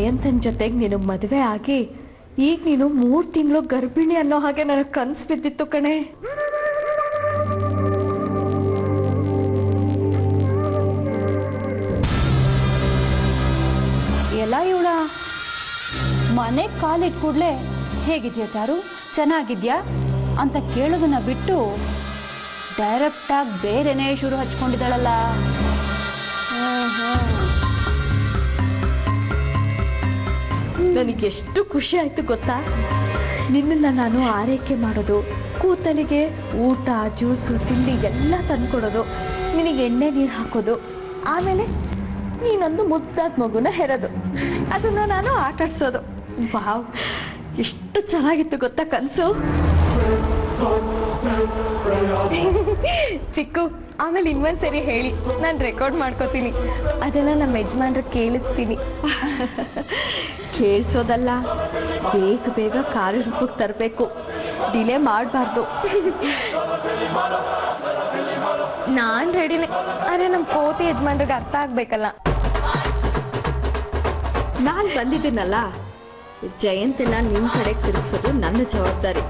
ಜಯಂತನ ಜೊತೆಗೆ ನೀನು ಮದುವೆ ಆಗಿ ಈಗ ನೀನು 3 ತಿಂಗಳು ಗರ್ಭಿಣಿ ಅನ್ನೋ ಹಾಗೆ ನನಗೆ ಕನಸು ಬಿದ್ದಿತ್ತು ಕಣೆ. ಎಲ್ಲ ಇವಳ ಮನೆ ಕಾಲಿಟ್ ಕೂಡಲೇ ಹೇಗಿದ್ಯಾ ಚಾರು, ಚೆನ್ನಾಗಿದ್ಯಾ ಅಂತ ಕೇಳೋದನ್ನ ಬಿಟ್ಟು ಡೈರೆಕ್ಟಾಗಿ ಬೇರೆನೇ ಶುರು ಹಚ್ಕೊಂಡಿದ್ದಾಳಲ್ಲ. ನನಗೆಷ್ಟು ಖುಷಿ ಆಯಿತು ಗೊತ್ತಾ. ನಿನ್ನನ್ನು ನಾನು ಆರೈಕೆ ಮಾಡೋದು, ಕೂತಲಿಗೆ ಊಟ ಜ್ಯೂಸು ತಿಂಡಿ ಎಲ್ಲ ತಂದ್ಕೊಡೋದು, ನಿನಗೆ ಎಣ್ಣೆ ನೀರು ಹಾಕೋದು, ಆಮೇಲೆ ನೀನೊಂದು ಮುದ್ದಾದ ಮಗುನ ಹೆರೋದು, ಅದನ್ನು ನಾನು ಆಟಾಡ್ಸೋದು. ವಾವ್, ಎಷ್ಟು ಚೆನ್ನಾಗಿತ್ತು ಗೊತ್ತಾ ಕನಸು. ಚಿಕ್ಕು, ಆಮೇಲೆ ಇನ್ನೊಂದ್ಸರಿ ಹೇಳಿ, ನಾನು ರೆಕಾರ್ಡ್ ಮಾಡ್ಕೋತೀನಿ, ಅದೆಲ್ಲ ನಮ್ಮ ಯಜಮಾನ್ರು ಕೇಳಿಸ್ತೀನಿ. ಕೇಳಿಸೋದಲ್ಲ, ಬೇಗ ಬೇಗ ಕಾರ್ಯರೂಪಕ್ಕೆ ತರಬೇಕು, ಡಿಲೇ ಮಾಡಬಾರ್ದು. ನಾನು ರೆಡಿನೇ, ಆದರೆ ನಮ್ಮ ಕೋತಿ ಯಜಮಾನ್ರಿಗೆ ಅರ್ಥ ಆಗ್ಬೇಕಲ್ಲ. ನಾನು ಬಂದಿದ್ದೀನಲ್ಲ, ಜಯಂತನ ನಿಮ್ಮ ಕಡೆಗೆ ತಿರುಗಿಸೋದು ನನ್ನ ಜವಾಬ್ದಾರಿ.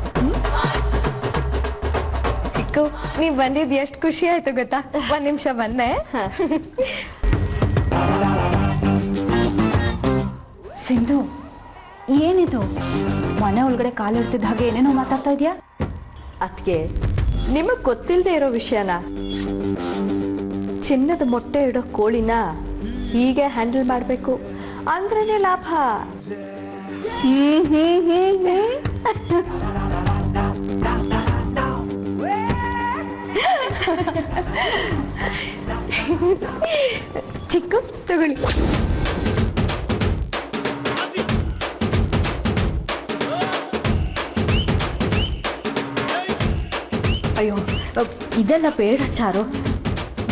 ಚಿಕ್ಕು, ನೀವು ಬಂದಿದ್ದು ಎಷ್ಟು ಖುಷಿ ಆಯ್ತು ಗೊತ್ತಾ. 1 ನಿಮಿಷ ಬಂದೆ. ಸಿಂಧು, ಏನಿದು ಮನೆ ಒಳಗಡೆ ಕಾಲಿಡ್ತಿದ್ದ ಹಾಗೆ ಏನೇನೋ ಮಾತಾಡ್ತಾ ಇದೆಯಾ? ಅದಕ್ಕೆ ನಿಮಗೆ ಗೊತ್ತಿಲ್ಲದೆ ಇರೋ ವಿಷಯನ, ಚಿನ್ನದ ಮೊಟ್ಟೆ ಇಡೋ ಕೋಳಿನ ಹೀಗೆ ಹ್ಯಾಂಡಲ್ ಮಾಡಬೇಕು ಅಂದ್ರೇ ಲಾಭ. ಚಿಕ್ಕು, ತಗೊಳ್ಳಿ. ಅಯ್ಯೋ, ಇದೆಲ್ಲ ಬೇಡ ಚಾರು.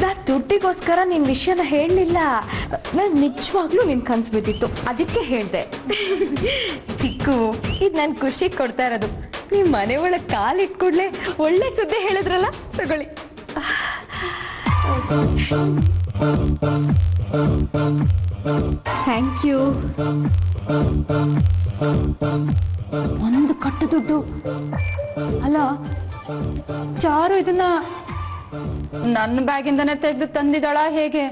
ನಾನು ದುಡ್ಡಿಗೋಸ್ಕರ ನಿನ್ನ ವಿಷಯನ ಹೇಳಲಿಲ್ಲ. ನಾನು ನಿಜವಾಗ್ಲೂ ನಿನ್ನ ಕನಸು ಬಿದ್ದಿತ್ತು, ಅದಕ್ಕೆ ಹೇಳಿದೆ. ಚಿಕ್ಕು, ಇದು ನನ್ನ ಖುಷಿ ಕೊಡ್ತಾ ಇರೋದು. ನಿಮ್ಮ ಮನೆ ಒಳಗೆ ಕಾಲಿಟ್ಕೂಡ್ಲೆ ಒಳ್ಳೆ ಸುದ್ದಿ ಹೇಳಿದ್ರಲ್ಲ, ತಗೊಳ್ಳಿ. Thank you. ಒಂದು ಕಟ್ಟು ದುಡ್ಡು ಅಲ್ಲ ಚಾರು, ಇದನ್ನ ನನ್ನ ಬ್ಯಾಗಿಂದನೇ ತೆಗೆದು ತಂದಿದ್ದಾಳ ಹೇಗೆ?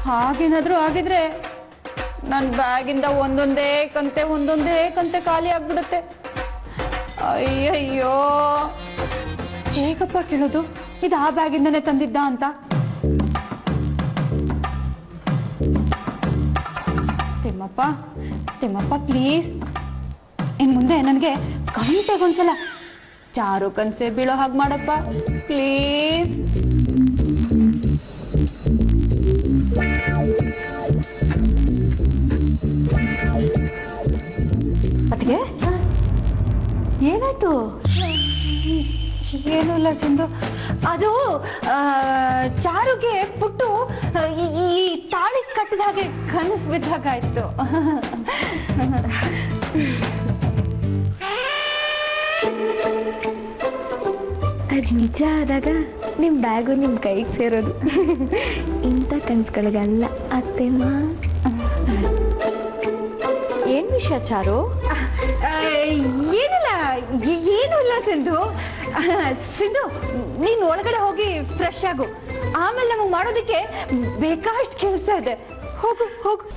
ಹಾಗೇನಾದ್ರೂ ಆಗಿದ್ರೆ ನನ್ನ ಬ್ಯಾಗಿಂದ ಒಂದೊಂದೇ ಕಂತೆ ಖಾಲಿ ಆಗ್ಬಿಡುತ್ತೆ. ಅಯ್ಯಯ್ಯೋ, ಹೇಗಪ್ಪ ಕೇಳೋದು ಇದು ಆ ಬ್ಯಾಗಿಂದನೇ ತಂದಿದ್ದ ಅಂತ? ತಿಮ್ಮಪ್ಪ ಪ್ಲೀಸ್, ಇನ್ ಮುಂದೆ ನನಗೆ ಗಂಟೆಗೊಂದ್ಸಲ ಚಾರು ಕನ್ಸೆ ಬೀಳೋ ಹಾಗೆ ಮಾಡಪ್ಪ ಪ್ಲೀಸ್. ಅದಕ್ಕೆ ಏನಾಯ್ತು? ಏನೂ ಇಲ್ಲ ಸಿಂಧು, ಅದು ಚಾರುಗೆ ಪುಟ್ಟು ಈ ತಾಳಿ ಕಟ್ಟಿದ ಹಾಗೆ ಕನಸು ಬಿದ್ದಾಗಾಯ್ತು. ಅದು ನಿಜ ಆದಾಗ ನಿಮ್ಮ ಬ್ಯಾಗು ನಿಮ್ಮ ಕೈಗೆ ಸೇರೋದು. ಇಂಥ ಕನಸುಗಳಿಗಲ್ಲ ಅತ್ತೆಮ್ಮ. ಏನು ವಿಷಯ ಚಾರು? ಏನಿಲ್ಲ, ಏನೂ ಇಲ್ಲ ಸಿಂಧು. ನೀನು ಒಳಗಡೆ ಹೋಗಿ ಫ್ರೆಶ್ ಆಗು, ಆಮೇಲೆ ನಮಗೆ ಮಾಡೋದಕ್ಕೆ ಬೇಕಾಷ್ಟು ಕೆಲಸ ಇದೆ. ಹೋಗು ಹೋಗು.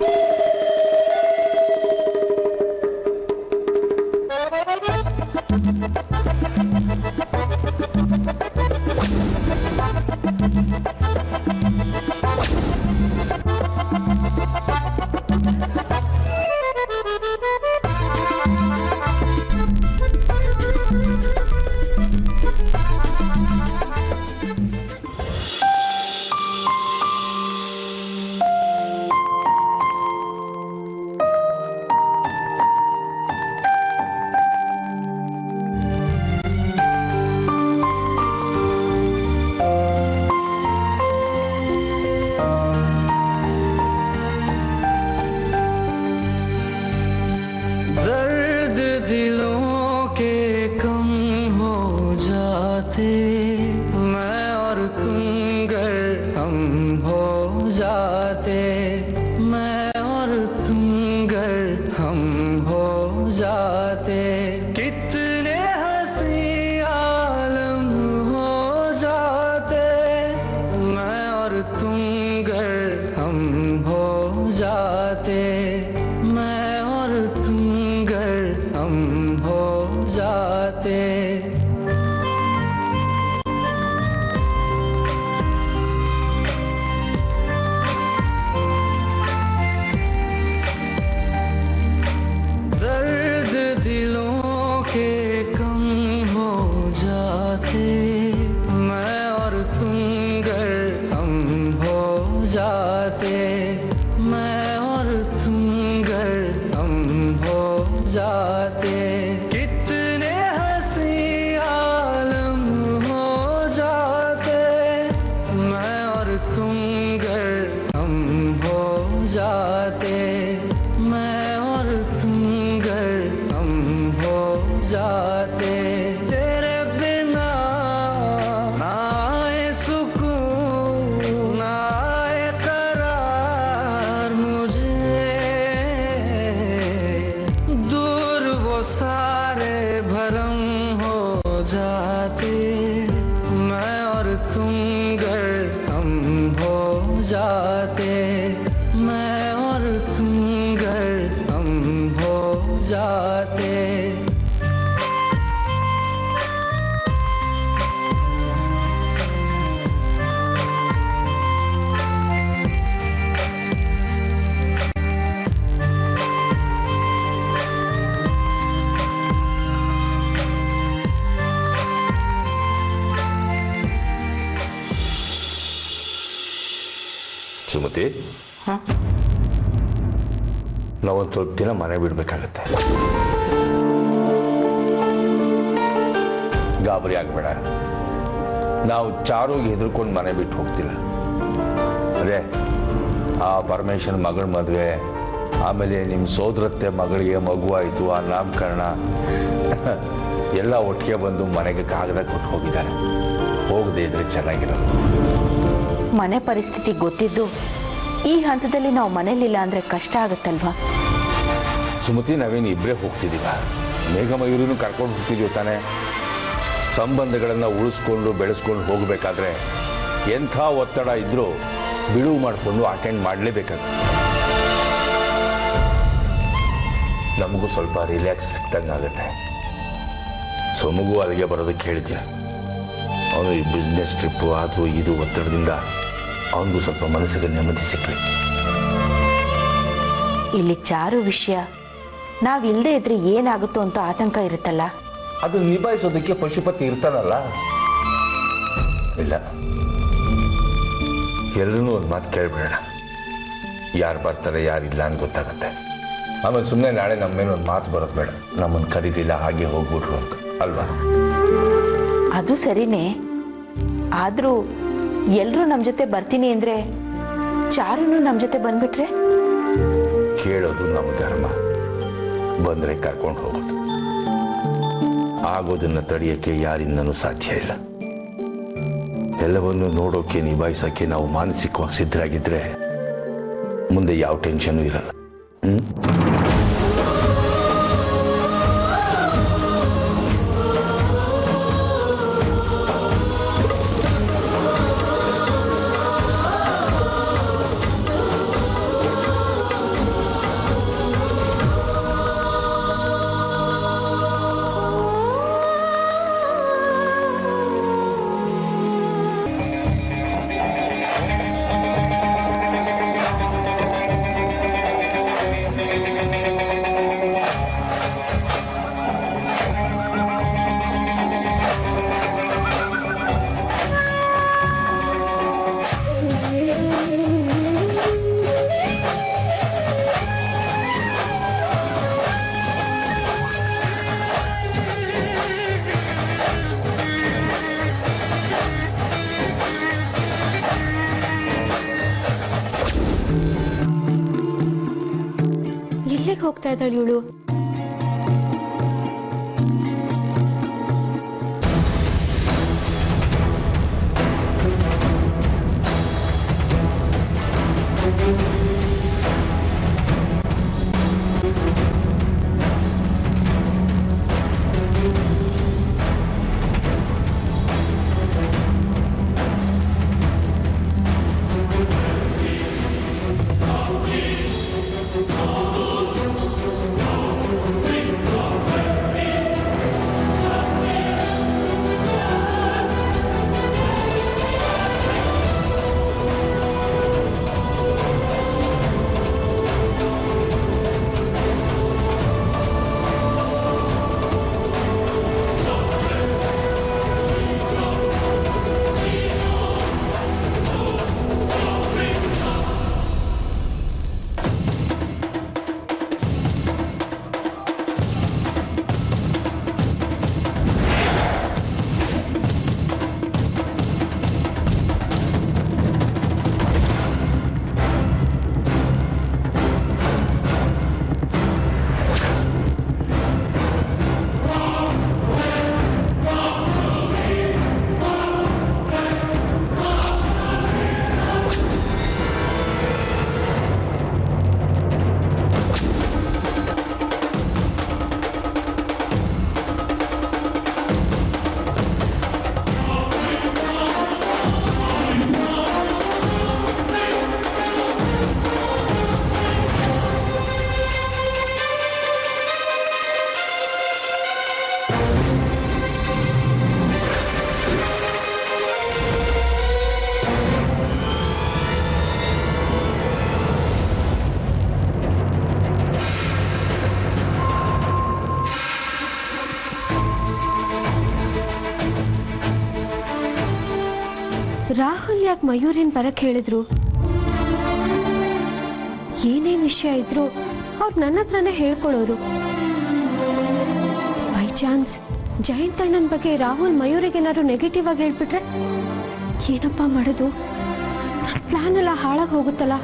हम हो जाते, मैं और तुम मैं और तुम गर हम हो जाते, मैं और तुम गर हम हो जाते, तेरे बिना ना आए सुकून ना आए करार मुझे, दूर वो सारे भरम हो जाते, मैं और तुम गर हम हो जाते, मैं और तुम गर हम हो जाते। ಸುಮತಿ, ನಾವೊಂದು ಸ್ವಲ್ಪ ದಿನ ಮನೆ ಬಿಡಬೇಕಾಗತ್ತೆ. ಗಾಬರಿ ಆಗಬೇಡ. ನಾವು ಚಾರುಗೆ ಹೆದರ್ಕೊಂಡು ಮನೆ ಬಿಟ್ಟು ಹೋಗ್ತಿಲ್ಲ. ಅದೇ ಆ ಪರಮೇಶ್ವರನ ಮಗಳ ಮದುವೆ, ಆಮೇಲೆ ನಿಮ್ಮ ಸೋದರತ್ತೆ ಮಗಳಿಗೆ ಮಗುವಾಯಿತು, ಆ ನಾಮಕರಣ ಎಲ್ಲ ಒಟ್ಟಿಗೆ ಬಂದು ಮನೆಗೆ ಕಾಗದ ಕೊಟ್ಟು ಹೋಗಿದ್ದಾರೆ. ಹೋಗದೆ ಇದ್ರೆ ಚೆನ್ನಾಗಿರೋದು. ಮನೆ ಪರಿಸ್ಥಿತಿ ಗೊತ್ತಿದ್ದು ಈ ಹಂತದಲ್ಲಿ ನಾವು ಮನೇಲಿಲ್ಲ ಅಂದ್ರೆ ಕಷ್ಟ ಆಗುತ್ತಲ್ವಾ? ಸುಮತಿ, ನಾವೇನು ಇಬ್ಬರೇ ಹೋಗ್ತಿದ್ದೀವ? ಮೇಘಮಯೂರಿನೂ ಕರ್ಕೊಂಡು ಹೋಗ್ತಿದ್ದೀವಿ ತಾನೆ. ಸಂಬಂಧಗಳನ್ನು ಉಳಿಸ್ಕೊಂಡು ಬೆಳೆಸ್ಕೊಂಡು ಹೋಗಬೇಕಾದ್ರೆ ಎಂಥ ಒತ್ತಡ ಇದ್ದರೂ ಬಿಡುವು ಮಾಡಿಕೊಂಡು ಅಟೆಂಡ್ ಮಾಡಲೇಬೇಕಾಗುತ್ತೆ. ನಮಗೂ ಸ್ವಲ್ಪ ರಿಲ್ಯಾಕ್ಸ್ ಸಿಕ್ತಂಗೆ ಆಗುತ್ತೆ. ಸೊಮಗೂ ಅಲ್ಲಿಗೆ ಬರೋದಕ್ಕೆ ಹೇಳ್ತೀನಿ. ಅವನು ಈ ಬಿಸ್ನೆಸ್ ಟ್ರಿಪ್ಪು ಅದು ಇದು ಒತ್ತಡದಿಂದ ಅವನಿಗೂ ಸ್ವಲ್ಪ ಮನಸ್ಸಿಗೆ ನೆಮ್ಮದಿ ಸಿಕ್ಕಲಿ. ಇಲ್ಲಿ ಚಾರು ವಿಷಯ ನಾವಿಲ್ಲದೆ ಇದ್ರೆ ಏನಾಗುತ್ತೋ ಅಂತ ಆತಂಕ ಇರುತ್ತಲ್ಲ, ಅದು ನಿಭಾಯಿಸೋದಕ್ಕೆ ಪಶುಪತಿ ಇರ್ತಾನಲ್ಲ. ಇಲ್ಲ, ಎಲ್ಲರೂ ಒಂದು ಮಾತು ಕೇಳ್ಬಿಡೋಣ. ಯಾರು ಬರ್ತಾರೆ ಯಾರಿಲ್ಲ ಅಂತ ಗೊತ್ತಾಗತ್ತೆ. ಆಮೇಲೆ ಸುಮ್ಮನೆ ನಾಳೆ ನಮ್ಮ ಮೇಲೆ ಒಂದು ಮಾತು ಬರೋದು ಬೇಡ, ನಮ್ಮನ್ನು ಕರೀಲಿಲ್ಲ ಹಾಗೆ ಹೋಗ್ಬಿಟ್ರು ಅಂತ, ಅಲ್ವಾ? ಅದು ಸರಿನೇ. ಆದರೂ ಎಲ್ಲರೂ ನಮ್ಮ ಜೊತೆ ಬರ್ತೀನಿ ಅಂದರೆ ಚಾರುನು ನಮ್ಮ ಜೊತೆ ಬಂದ್ಬಿಟ್ರೆ? ಕೇಳೋದು ನಮ್ಮ ಧರ್ಮ, ಬಂದರೆ ಕರ್ಕೊಂಡು ಹೋಗೋದು. ಆಗೋದನ್ನು ತಡೆಯೋಕ್ಕೆ ಯಾರಿಂದನೂ ಸಾಧ್ಯ ಇಲ್ಲ. ಎಲ್ಲವನ್ನು ನೋಡೋಕ್ಕೆ ನಿಭಾಯಿಸೋಕ್ಕೆ ನಾವು ಮಾನಸಿಕವಾಗಿ ಸಿದ್ಧರಾಗಿದ್ದರೆ ಮುಂದೆ ಯಾವ ಟೆನ್ಷನು ಇರಲ್ಲ. ಹೋಗ್ತಾ ಇದ್ದಾಳೆ ಇವಳು? ಯಾಕೆ ಮಯೂರಿನ ಬರಕ್ಕೆ ಹೇಳಿದ್ರು? ಏನೇ ವಿಷಯ ಇದ್ರು ಅವ್ರು ನನ್ನ ಹತ್ರನೇ ಹೇಳ್ಕೊಳ್ಳೋರು. ಬೈ ಚಾನ್ಸ್ ಜಯಂತ್ ಅಣ್ಣನ ಬಗ್ಗೆ ರಾಹುಲ್ ಮಯೂರಿಗೆ ಏನಾದ್ರು ನೆಗೆಟಿವ್ ಆಗಿ ಹೇಳ್ಬಿಟ್ರೆ ಏನಪ್ಪ ಮಾಡೋದು? ನನ್ನ ಪ್ಲಾನ್ ಎಲ್ಲ ಹಾಳಾಗಿ ಹೋಗುತ್ತಲ್ಲ.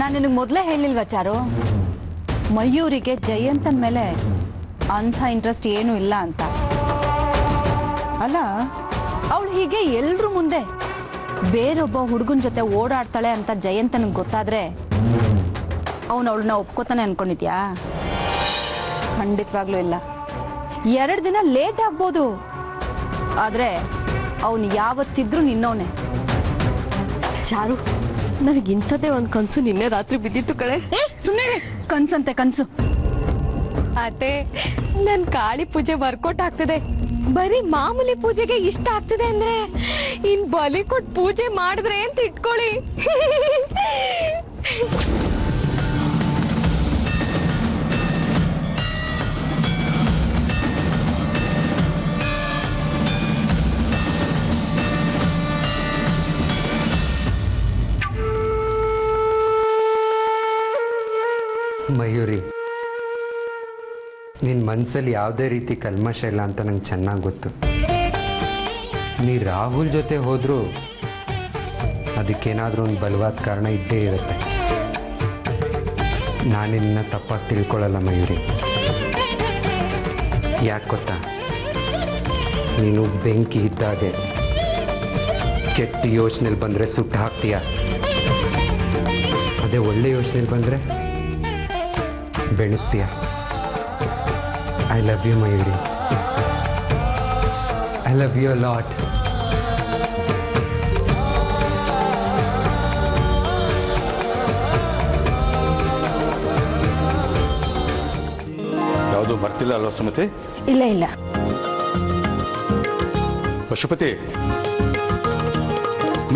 ನಾನು ನಿನಗೆ ಮೊದಲೇ ಹೇಳಿಲ್ವ ಚಾರು, ಮಯೂರಿಗೆ ಜಯಂತನ ಮೇಲೆ ಅಂಥ ಇಂಟ್ರೆಸ್ಟ್ ಏನೂ ಇಲ್ಲ ಅಂತ. ಅಲ್ಲ, ಅವಳು ಹೀಗೆ ಎಲ್ರ ಮುಂದೆ ಬೇರೊಬ್ಬ ಹುಡುಗನ ಜೊತೆ ಓಡಾಡ್ತಾಳೆ ಅಂತ ಜಯಂತನಿಗೆ ಗೊತ್ತಾದ್ರೆ ಅವನು ಅವಳನ್ನ ಒಪ್ಕೋತಾನೆ ಅನ್ಕೊಂಡಿದ್ಯಾ? ಖಂಡಿತವಾಗ್ಲೂ ಇಲ್ಲ. 2 ದಿನ ಲೇಟ್ ಆಗ್ಬೋದು, ಆದರೆ ಅವನು ಯಾವತ್ತಿದ್ರೂ ನಿನ್ನವನೇ. ಚಾರು, ನನಗಿಂಥದ್ದೇ ಒಂದು ಕನಸು ನಿನ್ನೆ ರಾತ್ರಿ ಬಿದ್ದಿತ್ತು ಕಳೆ. ಸುಮ್ಮನೆ ಕನ್ಸಂತೆ ಕನಸು. ಅದೇ ನನ್ನ ಕಾಳಿ ಪೂಜೆ ವರ್ಕೌಟ್ ಆಗ್ತದೆ. ಬರೀ ಮಾಮೂಲಿ ಪೂಜೆಗೆ ಇಷ್ಟ ಆಗ್ತದೆ ಅಂದ್ರೆ ಇನ್ ಬಲಿ ಕೊಟ್ಟು ಪೂಜೆ ಮಾಡಿದ್ರೆ ಅಂತ ಇಟ್ಕೊಳ್ಳಿ. ಮಯೂರಿ, ನಿನ್ನ ಮನಸ್ಸಲ್ಲಿ ಯಾವುದೇ ರೀತಿ ಕಲ್ಮಶ ಇಲ್ಲ ಅಂತ ನಂಗೆ ಚೆನ್ನಾಗಿ ಗೊತ್ತು. ನೀ ರಾಹುಲ್ ಜೊತೆ ಹೋದರೂ ಅದಕ್ಕೇನಾದರೂ ಒಂದು ಬಲವಾದ ಕಾರಣ ಇದ್ದೇ ಇರುತ್ತೆ. ನಾನಿನ್ನ ತಪ್ಪಾಗಿ ತಿಳ್ಕೊಳ್ಳಲ್ಲ ಮಯೂರಿ. ಯಾಕೆ ಗೊತ್ತಾ, ನೀನು ಬೆಂಕಿ ಇದ್ದಾಗೆ ಕೆಟ್ಟ ಯೋಚನೆಯಲ್ಲಿ ಬಂದರೆ ಸುಟ್ಟು ಹಾಕ್ತೀಯ. ಅದೇ ಒಳ್ಳೆ ಯೋಚನೆಯಲ್ಲಿ ಬಂದರೆ ಬೆಳಗ್ತೀಯ. I love you Mayuri. I love you a lot. ಯಾವುದು ಬರ್ತಿಲ್ಲ ಅಲ್ವಾ ಸುಮತಿ? ಇಲ್ಲ ಇಲ್ಲ. ಪಶುಪತಿ,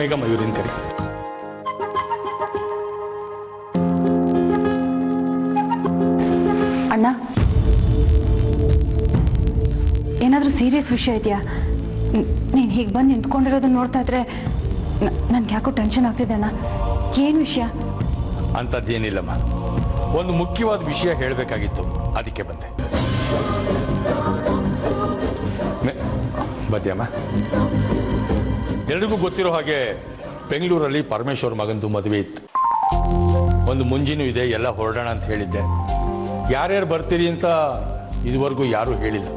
ಮೇಘ ಮಯೂರಿನ ಕರಿ. ಅಣ್ಣ, ಏನಾದರೂ ಸೀರಿಯಸ್ ವಿಷಯ ಇದೆಯಾ? ನೀನು ಹೀಗೆ ಬಂದು ನಿಂತ್ಕೊಂಡಿರೋದನ್ನ ನೋಡ್ತಾ ಇದ್ರೆ ನನ್ಗೆ ಯಾಕೋ ಟೆನ್ಷನ್ ಆಗ್ತಿದೆ ಅಣ್ಣ. ಏನು ವಿಷಯ? ಅಂಥದ್ದೇನಿಲ್ಲಮ್ಮ, ಒಂದು ಮುಖ್ಯವಾದ ವಿಷಯ ಹೇಳಬೇಕಾಗಿತ್ತು, ಅದಕ್ಕೆ ಬಂದೆ. ಬದ್ಯಮ್ಮ, ಎಲ್ರಿಗೂ ಗೊತ್ತಿರೋ ಹಾಗೆ ಬೆಂಗಳೂರಲ್ಲಿ ಪರಮೇಶ್ವರ್ ಮಗಂದು ಮದುವೆ ಇತ್ತು. ಒಂದು ಮುಂಜಿನೂ ಇದೆ, ಎಲ್ಲ ಹೊರಡೋಣ ಅಂತ ಹೇಳಿದ್ದೆ. ಯಾರ್ಯಾರು ಬರ್ತೀರಿ ಅಂತ ಇದುವರೆಗೂ ಯಾರೂ ಹೇಳಿಲ್ಲ.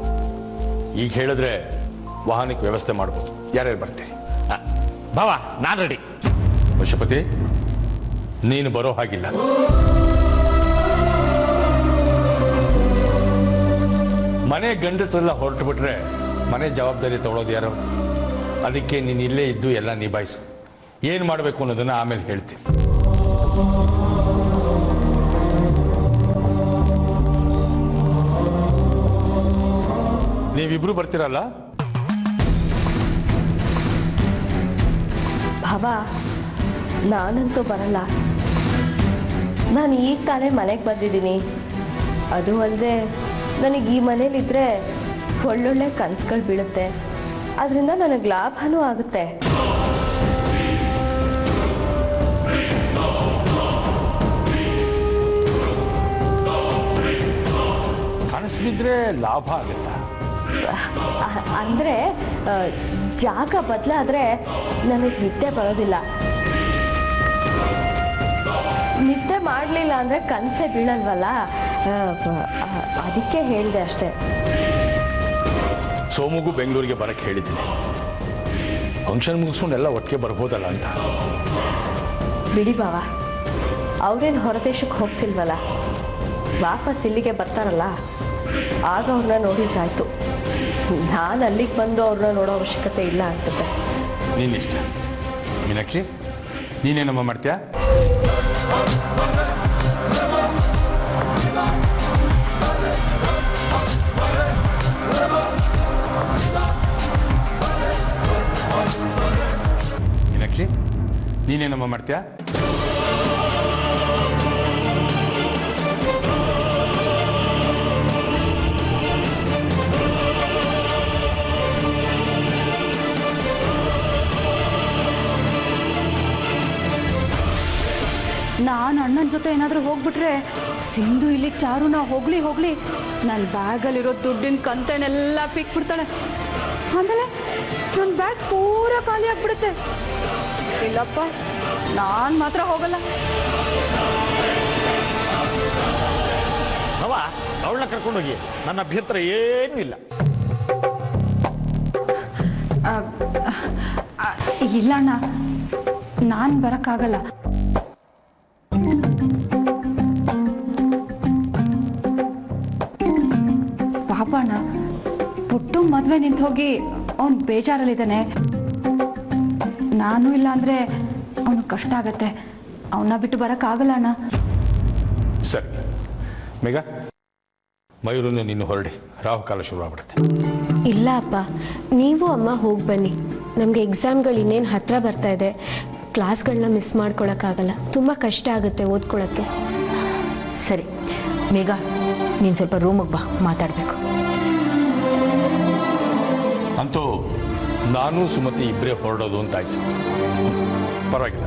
ಈಗ ಹೇಳಿದ್ರೆ ವಾಹನಕ್ಕೆ ವ್ಯವಸ್ಥೆ ಮಾಡ್ಬೋದು. ಯಾರ್ಯಾರು ಬರ್ತೀರಿ? ಬಾವ, ನಾನು ರೆಡಿ. ಪಶುಪತಿ, ನೀನು ಬರೋ ಹಾಗಿಲ್ಲ. ಮನೆ ಗಂಡಸರೆಲ್ಲ ಹೊರಟು ಬಿಟ್ರೆ ಮನೆ ಜವಾಬ್ದಾರಿ ತಗೊಳ್ಳೋದು ಯಾರು? ಅದಕ್ಕೆ ನೀನು ಇಲ್ಲೇ ಇದ್ದು ಎಲ್ಲ ನಿಭಾಯಿಸು. ಏನು ಮಾಡಬೇಕು ಅನ್ನೋದನ್ನ ಆಮೇಲೆ ಹೇಳ್ತೀನಿ. ನೀವಿಬ್ರು ಬರ್ತೀರಲ್ಲ? ಭಾವ, ನಾನಂತೂ ಬರಲ್ಲ. ನಾನು ಈಗ ತಾನೇ ಮನೆಗೆ ಬಂದಿದ್ದೀನಿ. ಅದು ಅಲ್ಲದೆ ನನಗೆ ಈ ಮನೇಲಿದ್ದರೆ ಒಳ್ಳೊಳ್ಳೆ ಕನಸುಗಳು ಬೀಳುತ್ತೆ. ಅದರಿಂದ ನನಗೆ ಲಾಭನೂ ಆಗುತ್ತೆ. ಕನಸು ಬಿದ್ದರೆ ಲಾಭ ಆಗುತ್ತಾ? ಅಂದರೆ ಜಾಗ ಬದಲಾದರೆ ನನಗೆ ನಿದ್ದೆ ಬರೋದಿಲ್ಲ. ನಿದ್ದೆ ಮಾಡಲಿಲ್ಲ ಅಂದರೆ ಕನಸೇ ಬೀಳಲ್ವಲ್ಲ, ಅದಕ್ಕೆ ಹೇಳಿದೆ ಅಷ್ಟೇ. ಸೋಮುಗೂ ಬೆಂಗಳೂರಿಗೆ ಬರಕ್ಕೆ ಹೇಳಿದ್ದೀನಿ. ಫಂಕ್ಷನ್ ಮುಗಿಸ್ಕೊಂಡು ಎಲ್ಲ ಒಟ್ಟಿಗೆ ಬರ್ಬೋದಲ್ಲ ಅಂತ. ಬಿಡಿ ಬಾವ, ಅವ್ರೇನು ಹೊರದೇಶಕ್ಕೆ ಹೋಗ್ತಿಲ್ವಲ್ಲ, ವಾಪಸ್ ಇಲ್ಲಿಗೆ ಬರ್ತಾರಲ್ಲ, ಆಗ ಅವ್ರನ್ನ ನೋಡಿದ್ರಾಯ್ತು. ನಾನು ಅಲ್ಲಿಗೆ ಬಂದು ಅವ್ರನ್ನ ನೋಡೋ ಅವಶ್ಯಕತೆ ಇಲ್ಲ ಅನ್ಸುತ್ತೆ. ನೀನಿಷ್ಟ. ಮೀನಾಕ್ಷಿ, ನೀನೇನಮ್ಮ ಮಾಡ್ತೀಯಾ? ನೀನೇನಮ್ಮ ಮಾಡ್ತೀಯಾ? ನಾನು ಅಣ್ಣನ ಜೊತೆ ಏನಾದರೂ ಹೋಗ್ಬಿಟ್ರೆ ಸಿಂಧು ಇಲ್ಲಿ ಚಾರುನ ಹೋಗ್ಲಿ ನನ್ನ ಬ್ಯಾಗಲ್ಲಿರೋ ದುಡ್ಡಿನ ಕಂತೆನೆಲ್ಲ ಬಿಡ್ತಾಳೆ. ಆಮೇಲೆ ನನ್ನ ಬ್ಯಾಗ್ ಪೂರ ಖಾಲಿ ಆಗ್ಬಿಡುತ್ತೆ. ಇಲ್ಲಪ್ಪ, ನಾನು ಮಾತ್ರ ಹೋಗಲ್ಲ. ಬಾವ ಅವಳನ್ನ ಕರ್ಕೊಂಡೋಗಿ, ನನ್ನ ಅಭ್ಯಂತರ ಏನೂ ಇಲ್ಲ. ಇಲ್ಲ ಅಣ್ಣ, ನಾನು ಬರೋಕ್ಕಾಗಲ್ಲ. ಪಾಪಣ್ಣ ಪುಟ್ಟು ಮದುವೆ ನಿಂತು ಹೋಗಿ ಅವನು ಬೇಜಾರಲ್ಲಿದ್ದಾನೆ. ನಾನು ಇಲ್ಲ ಅಂದರೆ ಅವನು ಕಷ್ಟ ಆಗತ್ತೆ. ಅವನ್ನ ಬಿಟ್ಟು ಬರೋಕ್ಕಾಗಲ್ಲ ಅಣ್ಣ. ಸರಿ ಮೇಘ, ಮಯೂರನ್ನು ನೀನು ಹೊರಡಿ, ರಾಹುಕಾಲ ಶುರು ಆಗ್ಬಿಡುತ್ತೆ. ಇಲ್ಲ ಅಪ್ಪ, ನೀವು ಅಮ್ಮ ಹೋಗಿ ಬನ್ನಿ. ನಮಗೆ ಎಕ್ಸಾಮ್ಗಳು ಇನ್ನೇನು ಹತ್ತಿರ ಬರ್ತಾ ಇದೆ. ಕ್ಲಾಸ್ಗಳನ್ನ ಮಿಸ್ ಮಾಡ್ಕೊಳಕ್ಕಾಗಲ್ಲ. ತುಂಬ ಕಷ್ಟ ಆಗುತ್ತೆ ಓದ್ಕೊಳ್ಳೋಕ್ಕೆ. ಸರಿ ಮೇಘ, ನೀನು ಸ್ವಲ್ಪ ರೂಮಿಗೆ ಬಾ, ಮಾತಾಡಬೇಕು. ಅಂತೂ ನಾನು ಸುಮತಿ ಇಬ್ಬರೇ ಹೊರಡೋದು ಅಂತಾಯ್ತು. ಪರವಾಗಿಲ್ಲ,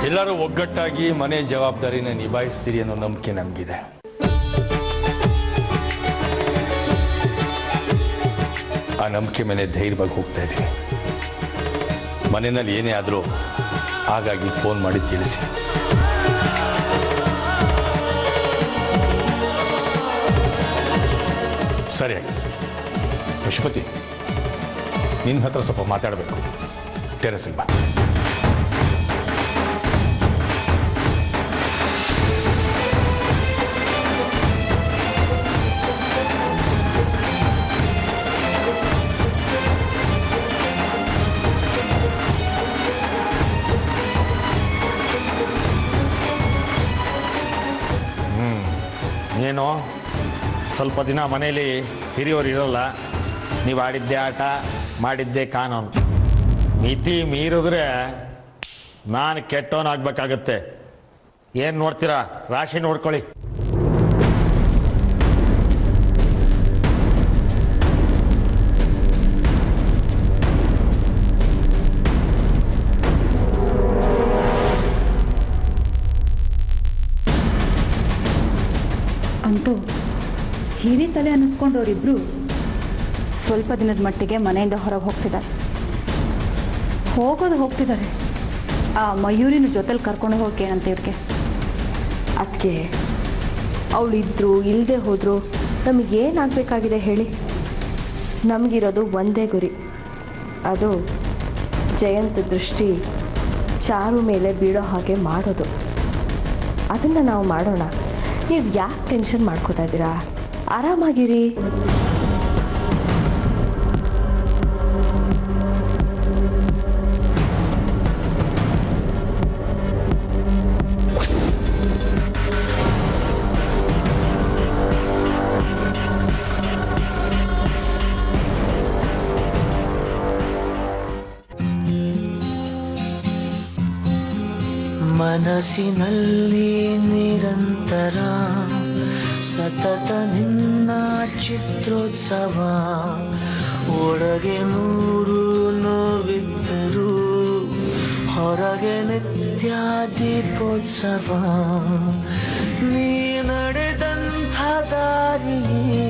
ಎಲ್ಲರೂ ಒಗ್ಗಟ್ಟಾಗಿ ಮನೆ ಜವಾಬ್ದಾರಿನ ನಿಭಾಯಿಸ್ತೀರಿ ಅನ್ನೋ ನಂಬಿಕೆ ನಮಗಿದೆ. ಆ ನಂಬಿಕೆ ಮೇಲೆ ಧೈರ್ಯವಾಗಿ ಹೋಗ್ತಾ ಇದ್ದೀವಿ. ಮನೆಯಲ್ಲಿ ಏನೇ ಆದರೂ ಹಾಗಾಗಿ ಫೋನ್ ಮಾಡಿ ತಿಳಿಸಿ. ಸರಿಯಾಗಿ ಪಶುಪತಿ, ನಿನ್ನ ಹತ್ರ ಸ್ವಲ್ಪ ಮಾತಾಡಬೇಕು. ಟೆರೆಸ್ಗೆ ಬಾ. ಏನು ಸ್ವಲ್ಪ ದಿನ ಮನೇಲಿ ಹಿರಿಯವರು ಇರೋಲ್ಲ. ನೀವು ಆಡಿದ್ದೆ ಆಟ, ಮಾಡಿದ್ದೆ ಕಾನೂನು. ಮಿತಿ ಮೀರಿದ್ರೆ ನಾನು ಕೆಟ್ಟವನಾಗಬೇಕಾಗತ್ತೆ. ಏನು ನೋಡ್ತೀರಾ? ರಾಶಿ ನೋಡ್ಕೊಳ್ಳಿ. ಅಂತೂ ಹಿರಿ ತಲೆ ಅನ್ನಿಸ್ಕೊಂಡವರಿಬ್ರು ಸ್ವಲ್ಪ ದಿನದ ಮಟ್ಟಿಗೆ ಮನೆಯಿಂದ ಹೊರಗೆ ಹೋಗ್ತಿದ್ದಾರೆ. ಆ ಮಯೂರಿನ ಜೊತೆಲಿ ಕರ್ಕೊಂಡು ಹೋಗಿ ಏನಂತ ಇವ್ರಿಗೆ. ಅದಕ್ಕೆ ಅವಳಿದ್ರು ಇಲ್ಲದೆ ಹೋದ್ರು ನಮಗೇನಾಗಬೇಕಾಗಿದೆ ಹೇಳಿ? ನಮಗಿರೋದು ಒಂದೇ ಗುರಿ, ಅದು ಜಯಂತ್ ದೃಷ್ಟಿ ಚಾರು ಮೇಲೆ ಬೀಳೋ ಹಾಗೆ ಮಾಡೋದು. ಅದನ್ನು ನಾವು ಮಾಡೋಣ. ನೀವು ಯಾಕೆ ಟೆನ್ಷನ್ ಮಾಡ್ಕೋತಾ ಇದ್ದೀರಾ? ಆರಾಮಾಗಿರಿ. ಮನಸ್ಸಿನಲ್ಲಿ ನಿರಂತರ ಸತತ ನಿನ್ನ ಚಿತ್ರೋತ್ಸವ, ಒಳಗೆ ನೂರು ನೋವಿದ್ದರು ಹೊರಗೆ ನಿತ್ಯ ದೀಪೋತ್ಸವ. ನೀ ನಡೆದಂಥ ದಾರಿಯೇ